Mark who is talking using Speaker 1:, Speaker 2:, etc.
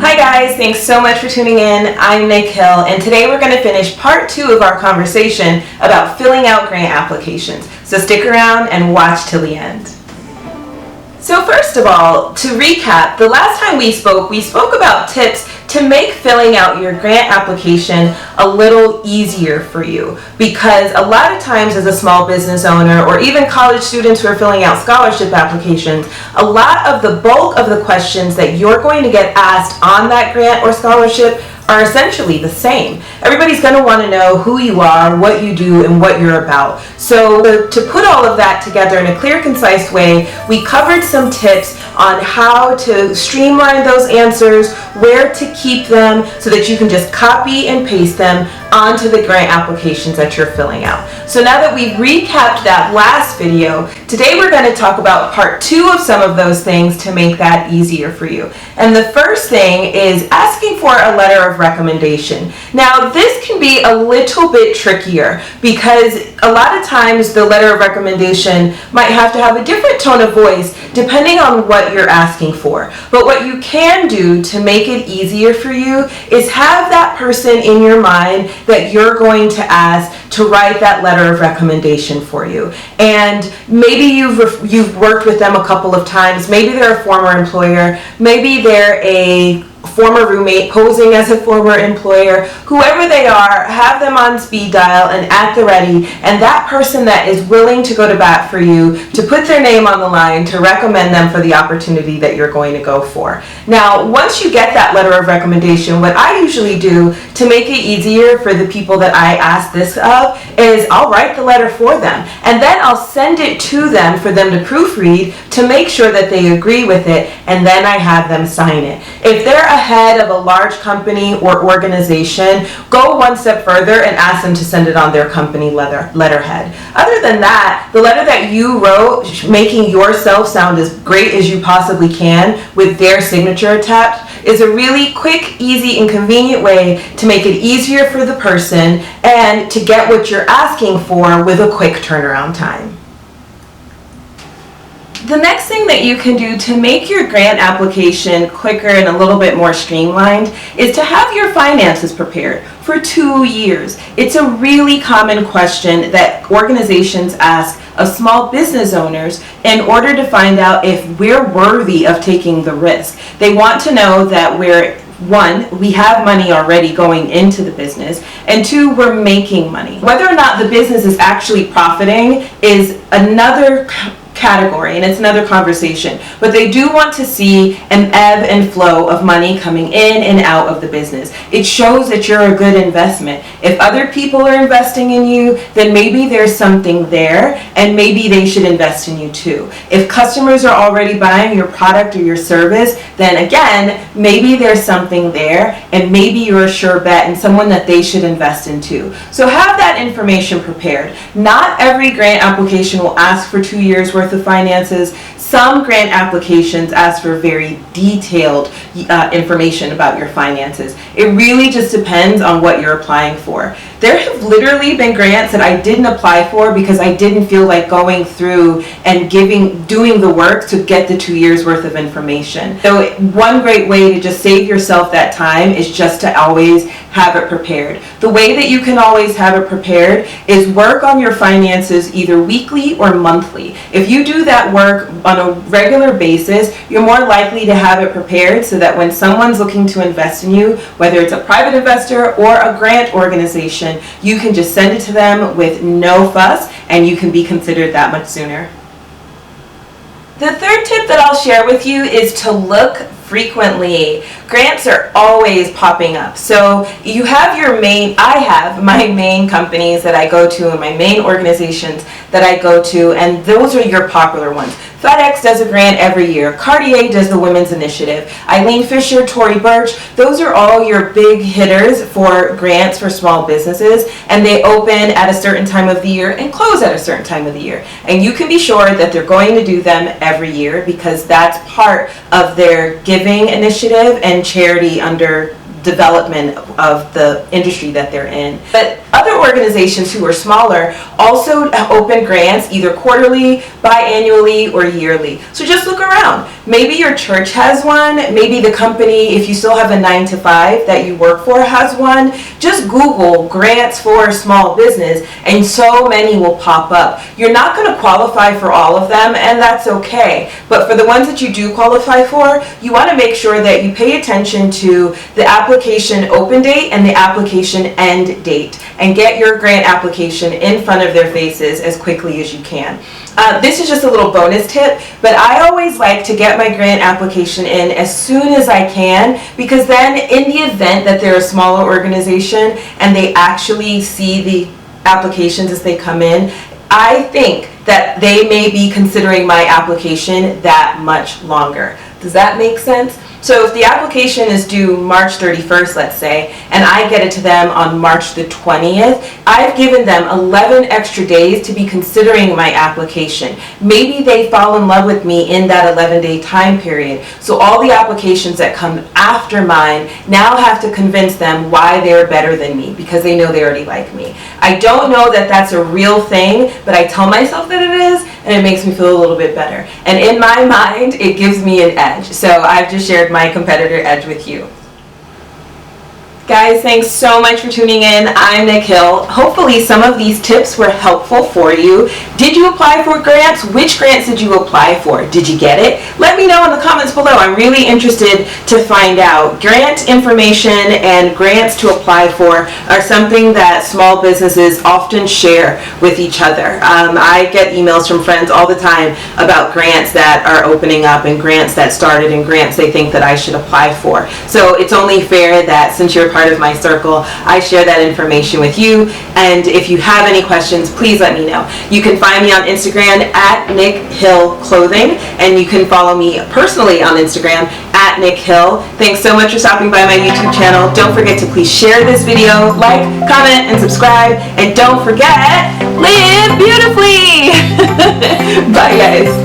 Speaker 1: Hi guys, thanks so much for tuning in. I'm Nic Hyl, and today we're going to finish part 2 of our conversation about filling out grant applications. So stick around and watch till the end. So first of all, to recap, the last time we spoke about tips to make filling out your grant application a little easier for you, because a lot of times as a small business owner or even college students who are filling out scholarship applications, a lot of the bulk of the questions that you're going to get asked on that grant or scholarship are essentially the same. Everybody's going to want to know who you are, what you do, and what you're about. So to put all of that together in a clear, concise way, we covered some tips on how to streamline those answers, where to keep them so that you can just copy and paste them onto the grant applications that you're filling out. So now that we've recapped that last video, today we're going to talk about part 2 of some of those things to make that easier for you. And the first thing is asking for a letter of recommendation. Now this can be a little bit trickier because a lot of times the letter of recommendation might have to have a different tone of voice depending on what you're asking for. But what you can do to make it easier for you is have that person in your mind that you're going to ask to write that letter of recommendation for you. And maybe you've worked with them a couple of times. Maybe they're a former employer. Maybe they're a former roommate posing as a former employer. Whoever they are, have them on speed dial and at the ready, and that person that is willing to go to bat for you, to put their name on the line, to recommend them for the opportunity that you're going to go for. Now, once you get that letter of recommendation, what I usually do to make it easier for the people that I ask this of is I'll write the letter for them, and then I'll send it to them for them to proofread to make sure that they agree with it, and then I have them sign it. If they're head of a large company or organization, go one step further and ask them to send it on their company letterhead. Other than that, the letter that you wrote, making yourself sound as great as you possibly can with their signature attached, is a really quick, easy, and convenient way to make it easier for the person and to get what you're asking for with a quick turnaround time. The next thing that you can do to make your grant application quicker and a little bit more streamlined is to have your finances prepared for 2 years. It's a really common question that organizations ask of small business owners in order to find out if we're worthy of taking the risk. They want to know that we have money already going into the business, and 2, we're making money. Whether or not the business is actually profiting is another category, and it's another conversation, but they do want to see an ebb and flow of money coming in and out of the business. It shows that you're a good investment. If other people are investing in you, then maybe there's something there, and maybe they should invest in you too. If customers are already buying your product or your service, then again, maybe there's something there, and maybe you're a sure bet and someone that they should invest in too. So have that information prepared. Not every grant application will ask for 2 years worth of finances. Some grant applications ask for very detailed information about your finances. It really just depends on what you're applying for. There have literally been grants that I didn't apply for because I didn't feel like going through and doing the work to get the 2 years worth of information. So one great way to just save yourself that time is just to always have it prepared. The way that you can always have it prepared is work on your finances either weekly or monthly. If you do that work on a regular basis, you're more likely to have it prepared so that when someone's looking to invest in you, whether it's a private investor or a grant organization, you can just send it to them with no fuss and you can be considered that much sooner. The third tip that I'll share with you is to look frequently. Grants are always popping up. So you have I have my main companies that I go to and my main organizations that I go to, and those are your popular ones. FedEx does a grant every year. Cartier does the Women's Initiative. Eileen Fisher, Tory Burch, those are all your big hitters for grants for small businesses, and they open at a certain time of the year and close at a certain time of the year. And you can be sure that they're going to do them every year because that's part of their giving initiative and charity under development of the industry that they're in. But other organizations who are smaller also open grants either quarterly, biannually, or yearly. So just look around. Maybe your church has one. Maybe the company, if you still have a 9-to-5 that you work for, has one. Just Google grants for small business and so many will pop up. You're not going to qualify for all of them, and that's okay. But for the ones that you do qualify for, you want to make sure that you pay attention to the application open date and the application end date, and get your grant application in front of their faces as quickly as you can. This is just a little bonus tip, but I always like to get my grant application in as soon as I can, because then in the event that they're a smaller organization and they actually see the applications as they come in, I think that they may be considering my application that much longer. Does that make sense? So if the application is due March 31st, let's say, and I get it to them on March the 20th, I've given them 11 extra days to be considering my application. Maybe they fall in love with me in that 11-day time period. So all the applications that come after mine now have to convince them why they're better than me, because they know they already like me. I don't know that that's a real thing, but I tell myself that it is, and it makes me feel a little bit better. And in my mind, it gives me an edge. So I've just shared my competitor edge with you. Guys, thanks so much for tuning in. I'm Nic Hyl. Hopefully some of these tips were helpful for you. Did you apply for grants? Which grants did you apply for? Did you get it? Let me know in the comments below. I'm really interested to find out. Grant information and grants to apply for are something that small businesses often share with each other. I get emails from friends all the time about grants that are opening up and grants that started and grants they think that I should apply for. So it's only fair that since you're part of my circle, I share that information with you. And if you have any questions, please let me know. You can find me on Instagram at Nic Hyl Clothing, and you can follow me personally on Instagram at Nic Hyl. Thanks so much for stopping by my YouTube channel. Don't forget to please share this video, like, comment, and subscribe. And don't forget, live beautifully! Bye guys.